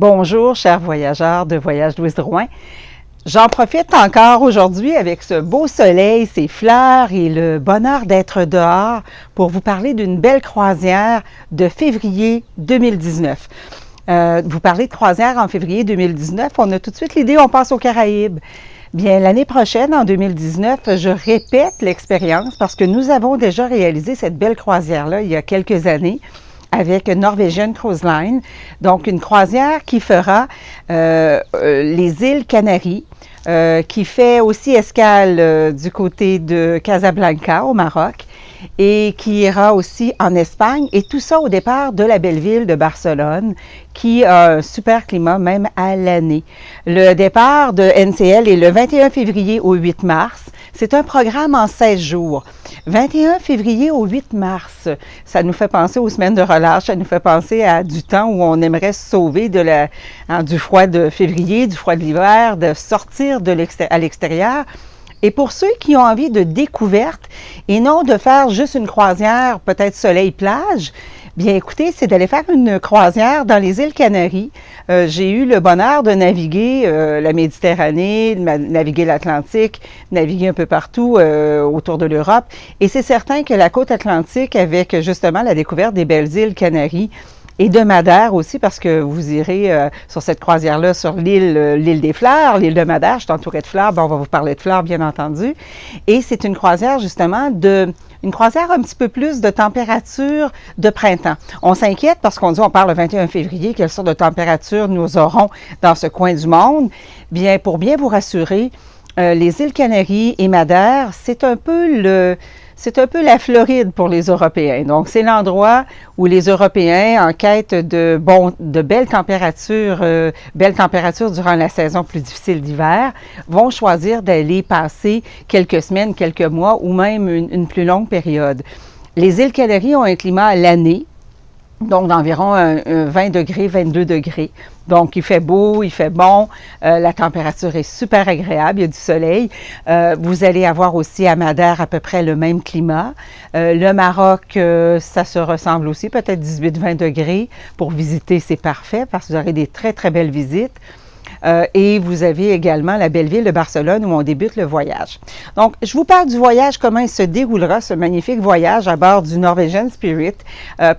Bonjour, chers voyageurs de Voyage Louise Drouin. J'en profite encore aujourd'hui avec ce beau soleil, ces fleurs et le bonheur d'être dehors pour vous parler d'une belle croisière de février 2019. Vous parlez de croisière en février 2019, on a tout de suite l'idée, on passe aux Caraïbes. Bien, l'année prochaine, en 2019, je répète l'expérience parce que nous avons déjà réalisé cette belle croisière-là il y a quelques années avec Norwegian Cruise Line, donc une croisière qui fera les îles Canaries, qui fait aussi escale du côté de Casablanca au Maroc et qui ira aussi en Espagne, et tout ça au départ de la belle ville de Barcelone, qui a un super climat même à l'année. Le départ de NCL est le 21 février au 8 mars. C'est un programme en 16 jours. 21 février au 8 mars, ça nous fait penser aux semaines de relâche, ça nous fait penser à du temps où on aimerait se sauver du froid de février, du froid de l'hiver, de sortir à l'extérieur. Et pour ceux qui ont envie de découverte et non de faire juste une croisière, peut-être soleil-plage, bien écoutez, c'est d'aller faire une croisière dans les îles Canaries. J'ai eu le bonheur de naviguer la Méditerranée, naviguer l'Atlantique, naviguer un peu partout autour de l'Europe. Et c'est certain que la côte atlantique, avec justement la découverte des belles îles Canaries, et de Madère aussi, parce que vous irez sur cette croisière-là sur l'île des Fleurs, l'île de Madère. Je suis entourée de fleurs, on va vous parler de fleurs, bien entendu. Et c'est une croisière, justement, une croisière un petit peu plus de température de printemps. On s'inquiète parce qu'on dit, on parle le 21 février, quelle sorte de température nous aurons dans ce coin du monde. Bien, pour bien vous rassurer, les îles Canaries et Madère, c'est un peu la Floride pour les Européens. Donc, c'est l'endroit où les Européens, en quête de belles températures durant la saison plus difficile d'hiver, vont choisir d'aller passer quelques semaines, quelques mois ou même une plus longue période. Les îles Canaries ont un climat à l'année, donc d'environ 20 degrés, 22 degrés. Donc, il fait beau, il fait bon, la température est super agréable, il y a du soleil. Vous allez avoir aussi à Madère à peu près le même climat. Le Maroc, ça se ressemble aussi, peut-être 18-20 degrés. Pour visiter, c'est parfait parce que vous aurez des très, très belles visites. Et vous avez également la belle ville de Barcelone où on débute le voyage. Donc, je vous parle du voyage, comment il se déroulera, ce magnifique voyage à bord du Norwegian Spirit.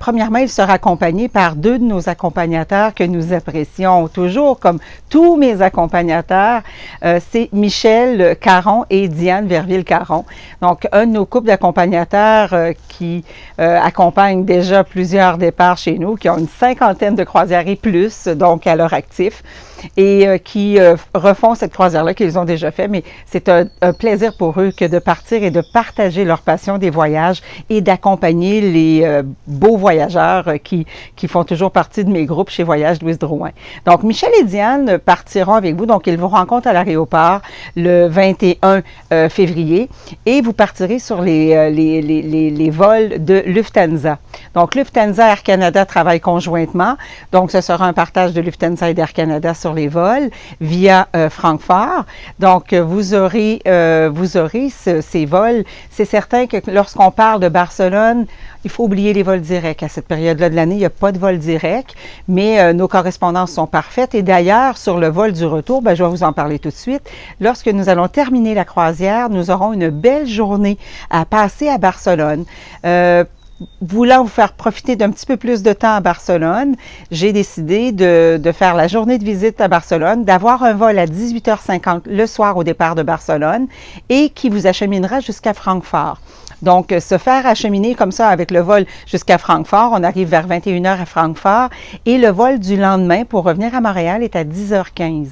Premièrement, il sera accompagné par deux de nos accompagnateurs que nous apprécions toujours, comme tous mes accompagnateurs. C'est Michel Caron et Diane Verville-Caron. Donc, un de nos couples d'accompagnateurs qui accompagnent déjà plusieurs départs chez nous, qui ont une cinquantaine de croisières et plus, donc à leur actif, et qui refont cette croisière-là qu'ils ont déjà fait, mais c'est un plaisir pour eux que de partir et de partager leur passion des voyages et d'accompagner les beaux voyageurs qui font toujours partie de mes groupes chez Voyage Louise Drouin. Donc, Michel et Diane partiront avec vous, donc ils vous rencontrent à l'aéroport le 21 février et vous partirez sur les vols de Lufthansa. Donc, Lufthansa et Air Canada travaillent conjointement, donc ce sera un partage de Lufthansa et d'Air Canada sur les vols via Francfort. Donc, vous aurez ces vols. C'est certain que lorsqu'on parle de Barcelone, il faut oublier les vols directs. À cette période-là de l'année, il n'y a pas de vol direct, mais nos correspondances sont parfaites. Et d'ailleurs, sur le vol du retour, je vais vous en parler tout de suite. Lorsque nous allons terminer la croisière, nous aurons une belle journée à passer à Barcelone. Voulant vous faire profiter d'un petit peu plus de temps à Barcelone, j'ai décidé de faire la journée de visite à Barcelone, d'avoir un vol à 18h50 le soir au départ de Barcelone et qui vous acheminera jusqu'à Francfort. Donc, se faire acheminer comme ça avec le vol jusqu'à Francfort, on arrive vers 21h à Francfort et le vol du lendemain pour revenir à Montréal est à 10h15.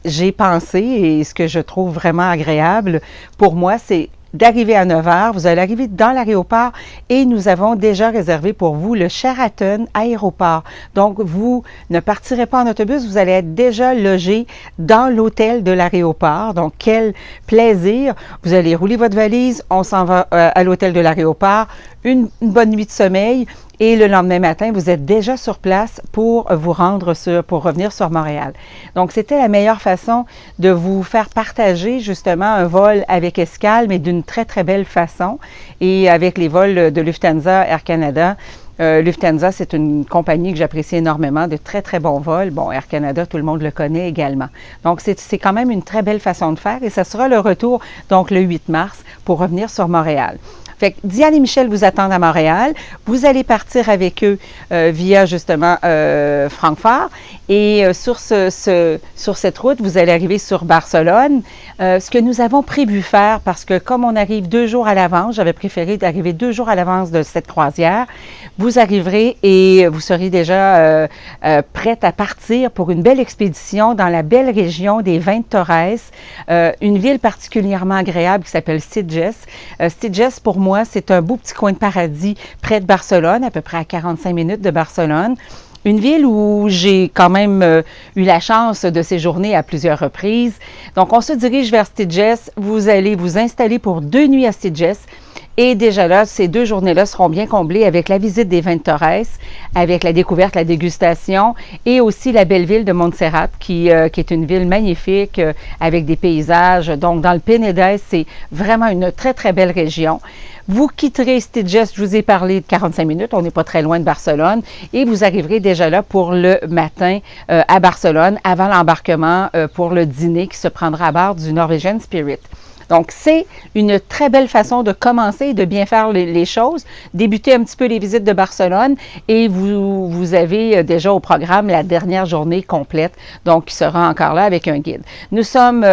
J'ai pensé, et ce que je trouve vraiment agréable pour moi, c'est d'arriver à 9h, vous allez arriver dans l'aéroport et nous avons déjà réservé pour vous le Sheraton Aéroport. Donc, vous ne partirez pas en autobus, vous allez être déjà logé dans l'hôtel de l'aéroport. Donc, quel plaisir! Vous allez rouler votre valise, on s'en va à l'hôtel de l'aéroport, une bonne nuit de sommeil et le lendemain matin, vous êtes déjà sur place pour pour revenir sur Montréal. Donc, c'était la meilleure façon de vous faire partager justement un vol avec escale, mais d'une très, très belle façon. Et avec les vols de Lufthansa, Air Canada, Lufthansa, c'est une compagnie que j'apprécie énormément, de très, très bons vols. Bon, Air Canada, tout le monde le connaît également. Donc, c'est quand même une très belle façon de faire et ça sera le retour, donc le 8 mars, pour revenir sur Montréal. Fait que Diane et Michel vous attendent à Montréal. Vous allez partir avec eux via justement Francfort. Et sur cette route, vous allez arriver sur Barcelone. Ce que nous avons prévu faire, parce que comme on arrive 2 jours à l'avance, j'avais préféré d'arriver 2 jours à l'avance de cette croisière. Vous arriverez et vous serez déjà prête à partir pour une belle expédition dans la belle région des Vins de Torres, une ville particulièrement agréable qui s'appelle Sitges. Sitges, pour moi, c'est un beau petit coin de paradis près de Barcelone, à peu près à 45 minutes de Barcelone. Une ville où j'ai quand même eu la chance de séjourner à plusieurs reprises. Donc, on se dirige vers Sitges. Vous allez vous installer pour 2 nuits à Sitges. Et déjà là, ces 2 journées-là seront bien comblées avec la visite des Vins de Torres, avec la découverte, la dégustation et aussi la belle ville de Montserrat qui est une ville magnifique avec des paysages. Donc, dans le Penedès, c'est vraiment une très, très belle région. Vous quitterez Sitges, je vous ai parlé de 45 minutes, on n'est pas très loin de Barcelone, et vous arriverez déjà là pour le matin à Barcelone, avant l'embarquement pour le dîner qui se prendra à bord du Norwegian Spirit. Donc, c'est une très belle façon de commencer et de bien faire les choses. Débuter un petit peu les visites de Barcelone et vous avez déjà au programme la dernière journée complète, donc qui sera encore là avec un guide. Nous sommes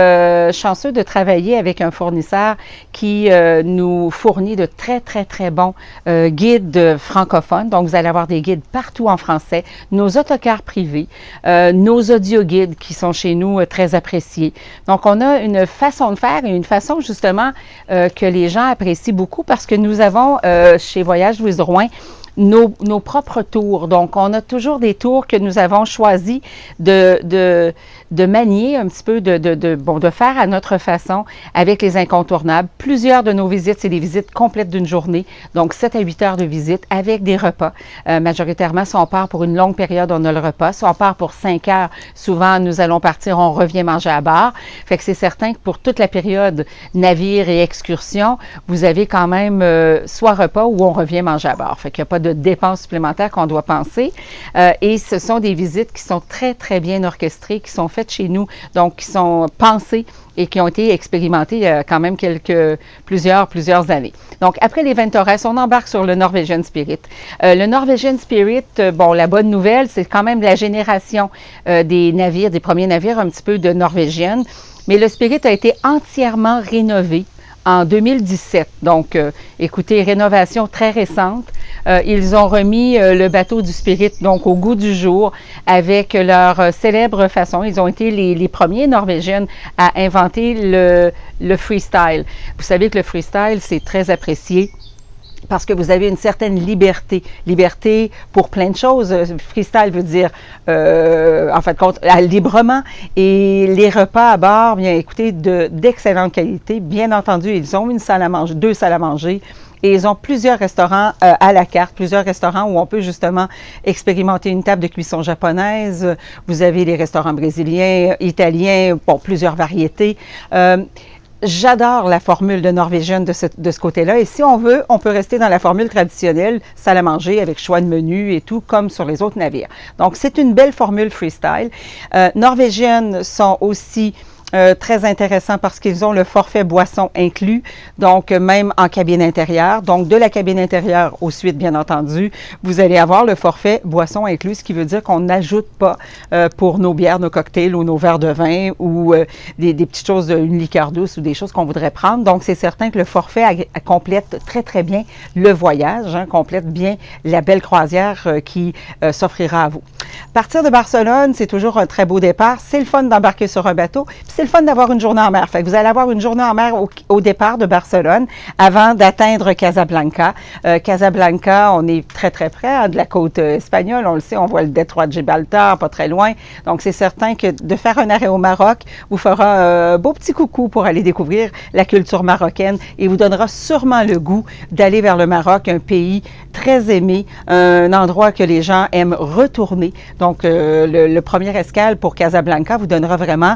chanceux de travailler avec un fournisseur qui nous fournit de très, très, très bons guides francophones. Donc, vous allez avoir des guides partout en français, nos autocars privés, nos audio-guides qui sont chez nous très appréciés. Donc, on a une façon de faire et une façon justement que les gens apprécient beaucoup parce que nous avons chez Voyage Louise Drouin nos propres tours. Donc, on a toujours des tours que nous avons choisi de manier un petit peu, de faire à notre façon avec les incontournables. Plusieurs de nos visites, c'est des visites complètes d'une journée, donc 7 à 8 heures de visite avec des repas. Majoritairement, si on part pour une longue période, on a le repas. Si on part pour 5 heures, souvent, nous allons partir, on revient manger à bord. Fait que c'est certain que pour toute la période navire et excursion, vous avez quand même soit repas ou on revient manger à bord. Fait qu'il n'y a pas de dépenses supplémentaires qu'on doit penser. Et ce sont des visites qui sont très, très bien orchestrées, qui sont faites chez nous, donc qui sont pensées et qui ont été expérimentées il y a quand même plusieurs années. Donc, après les Vins de Torres, on embarque sur le Norwegian Spirit. Le Norwegian Spirit, bon, la bonne nouvelle, c'est quand même la génération des navires, des premiers navires un petit peu de norvégienne, mais le Spirit a été entièrement rénové en 2017. Donc, écoutez, rénovation très récente. Ils ont remis le bateau du Spirit donc au goût du jour avec leur célèbre façon. Ils ont été les premiers Norvégiennes à inventer le freestyle. Vous savez que le freestyle, c'est très apprécié parce que vous avez une certaine liberté. Liberté pour plein de choses. Freestyle veut dire, en fait, librement. Et les repas à bord, bien écoutez, d'excellente qualité. Bien entendu, ils ont une salle à manger, 2 salles à manger. Et ils ont plusieurs restaurants à la carte, plusieurs restaurants où on peut justement expérimenter une table de cuisson japonaise. Vous avez les restaurants brésiliens, italiens, bon, plusieurs variétés. J'adore la formule de norvégienne de ce côté-là. Et si on veut, on peut rester dans la formule traditionnelle, salle à manger avec choix de menu et tout, comme sur les autres navires. Donc, c'est une belle formule freestyle. Norvégiennes sont aussi très intéressant parce qu'ils ont le forfait boisson inclus, donc même en cabine intérieure. Donc, de la cabine intérieure aux suites, bien entendu, vous allez avoir le forfait boisson inclus, ce qui veut dire qu'on n'ajoute pas pour nos bières, nos cocktails ou nos verres de vin ou des petites choses, une liqueur douce ou des choses qu'on voudrait prendre. Donc, c'est certain que le forfait complète très, très bien le voyage, complète bien la belle croisière qui s'offrira à vous. Partir de Barcelone, c'est toujours un très beau départ. C'est le fun d'embarquer sur un bateau. C'est le fun d'avoir une journée en mer. Fait que vous allez avoir une journée en mer au départ de Barcelone avant d'atteindre Casablanca. Casablanca, on est très, très près de la côte espagnole. On le sait, on voit le détroit de Gibraltar, pas très loin. Donc, c'est certain que de faire un arrêt au Maroc vous fera un beau petit coucou pour aller découvrir la culture marocaine et vous donnera sûrement le goût d'aller vers le Maroc, un pays très aimé, un endroit que les gens aiment retourner. Donc, le premier escale pour Casablanca vous donnera vraiment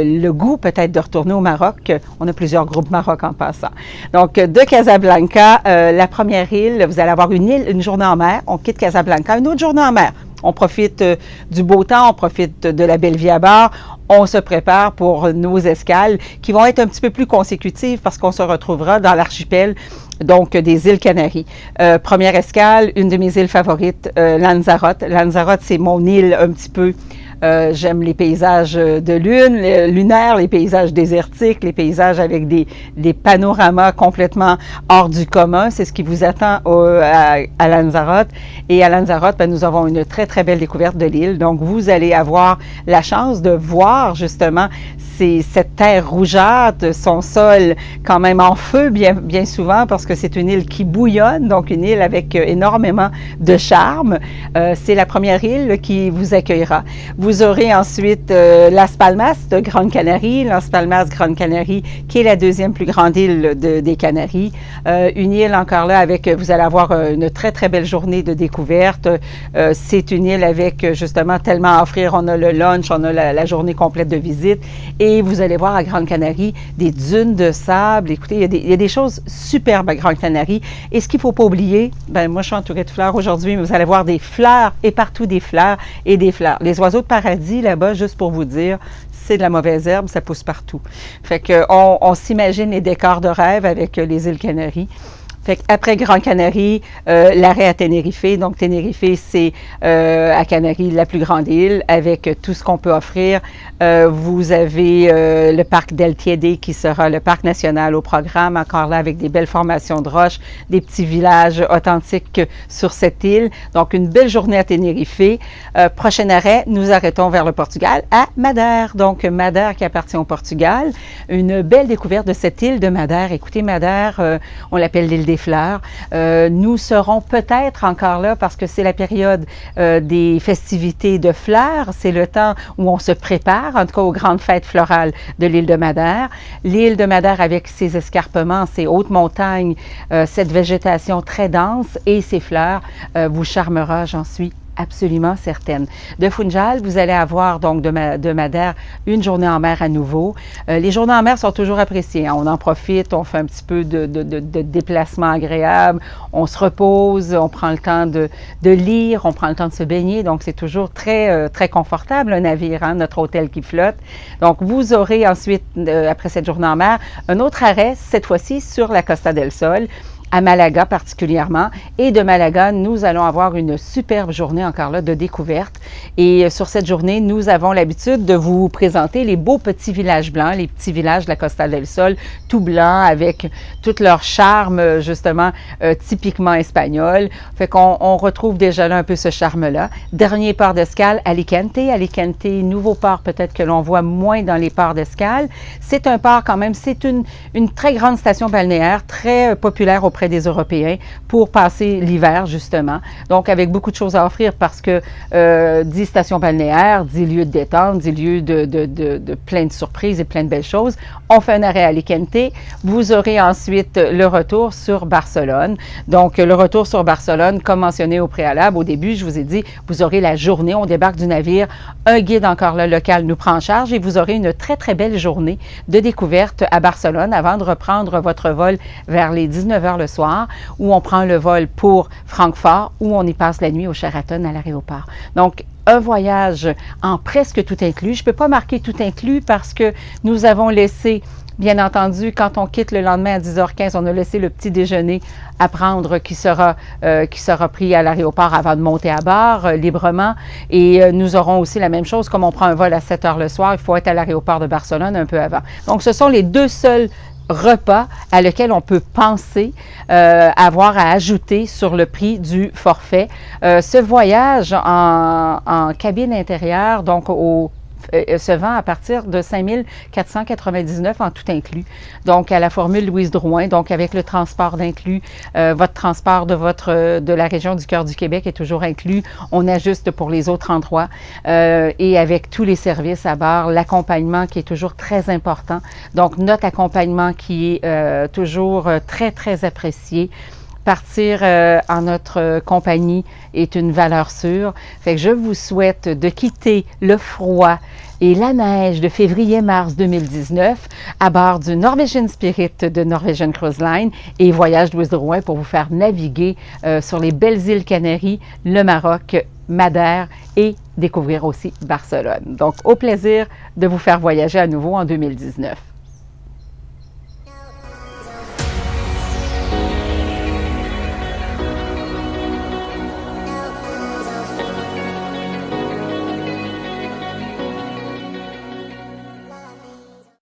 le goût peut-être de retourner au Maroc. On a plusieurs groupes Maroc en passant. Donc, de Casablanca, la première île, vous allez avoir une journée en mer. On quitte Casablanca, une autre journée en mer. On profite du beau temps, on profite de la belle vie à bord. On se prépare pour nos escales qui vont être un petit peu plus consécutives parce qu'on se retrouvera dans l'archipel donc des îles Canaries. Première escale, une de mes îles favorites, Lanzarote. Lanzarote, c'est mon île un petit peu. J'aime les paysages de lune, lunaires, les paysages désertiques, les paysages avec des panoramas complètement hors du commun. C'est ce qui vous attend à Lanzarote. Et à Lanzarote, ben, nous avons une très, très belle découverte de l'île. Donc, vous allez avoir la chance de voir justement cette terre rougeâtre, son sol quand même en feu bien souvent parce que c'est une île qui bouillonne, donc une île avec énormément de charme. C'est la première île qui vous accueillera. Vous aurez ensuite Las Palmas de Grande Canarie, Las Palmas Grande Canarie qui est la deuxième plus grande île des Canaries. Une île encore là avec, vous allez avoir une très très belle journée de découverte. C'est une île avec justement tellement à offrir. On a le lunch, on a la journée complète de visite et vous allez voir à Grande Canarie des dunes de sable. Écoutez, il y a des choses superbes à Grande Canarie. Et ce qu'il ne faut pas oublier, ben moi je suis entourée de fleurs aujourd'hui, mais vous allez voir des fleurs et partout des fleurs et des fleurs. Les oiseaux de paradis là-bas, juste pour vous dire, c'est de la mauvaise herbe, ça pousse partout. Fait qu'on s'imagine les décors de rêve avec les îles Canaries. Fait qu'après Grande Canarie, l'arrêt à Tenerife. Donc, Tenerife, c'est à Canaries la plus grande île avec tout ce qu'on peut offrir. Vous avez le parc d'El Teide qui sera le parc national au programme, encore là avec des belles formations de roches, des petits villages authentiques sur cette île. Donc, une belle journée à Tenerife. Prochain arrêt, nous arrêtons vers le Portugal à Madère. Donc, Madère qui appartient au Portugal. Une belle découverte de cette île de Madère. Écoutez, Madère, on l'appelle l'île des fleurs. Nous serons peut-être encore là parce que c'est la période des festivités de fleurs. C'est le temps où on se prépare, en tout cas aux grandes fêtes florales de l'île de Madère. L'île de Madère avec ses escarpements, ses hautes montagnes, cette végétation très dense et ses fleurs vous charmera, j'en suis absolument certaine. De Funchal, vous allez avoir donc de Madère une journée en mer à nouveau. Les journées en mer sont toujours appréciées. Hein. On en profite, on fait un petit peu de déplacement agréable, on se repose, on prend le temps de lire, on prend le temps de se baigner. Donc, c'est toujours très, très confortable, un navire, hein, notre hôtel qui flotte. Donc, vous aurez ensuite, après cette journée en mer, un autre arrêt, cette fois-ci sur la Costa del Sol, à Malaga particulièrement. Et de Malaga, nous allons avoir une superbe journée encore là de découverte. Et sur cette journée, nous avons l'habitude de vous présenter les beaux petits villages blancs, les petits villages de la Costa del Sol, tout blancs, avec tout leur charme, justement, typiquement espagnol. Fait qu'on retrouve déjà là un peu ce charme-là. Dernier port d'escale, Alicante. Alicante, nouveau port peut-être que l'on voit moins dans les ports d'escale. C'est un port quand même, c'est une très grande station balnéaire, très populaire auprès des Européens pour passer l'hiver, justement. Donc, avec beaucoup de choses à offrir parce que 10 stations balnéaires, 10 lieux de détente, 10 lieux de plein de surprises et plein de belles choses. On fait un arrêt à Alicante. Vous aurez ensuite le retour sur Barcelone. Donc, le retour sur Barcelone, comme mentionné au préalable, au début, je vous ai dit, vous aurez la journée, on débarque du navire, un guide encore là, local nous prend en charge et vous aurez une très, très belle journée de découverte à Barcelone avant de reprendre votre vol vers les 19h le soir, où on prend le vol pour Francfort, où on y passe la nuit au Sheraton à l'aéroport. Donc, un voyage en presque tout inclus. Je ne peux pas marquer tout inclus parce que nous avons laissé, bien entendu, quand on quitte le lendemain à 10h15, on a laissé le petit déjeuner à prendre qui sera pris à l'aéroport avant de monter à bord librement. Et nous aurons aussi la même chose, comme on prend un vol à 7h le soir, il faut être à l'aéroport de Barcelone un peu avant. Donc, ce sont les deux seuls repas à lequel on peut penser avoir à ajouter sur le prix du forfait. Ce voyage en cabine intérieure, donc se vend à partir de 5 499 en tout inclus. Donc, à la formule Louise Drouin, donc avec le transport d'inclus, votre transport de la région du cœur du Québec est toujours inclus. On ajuste pour les autres endroits et avec tous les services à bord, l'accompagnement qui est toujours très important. Donc, notre accompagnement qui est toujours très, très apprécié. Partir en notre compagnie est une valeur sûre. Fait que je vous souhaite de quitter le froid et la neige de février-mars 2019 à bord du Norwegian Spirit de Norwegian Cruise Line et Voyage Louise Drouin pour vous faire naviguer sur les belles îles Canaries, le Maroc, Madère et découvrir aussi Barcelone. Donc, au plaisir de vous faire voyager à nouveau en 2019.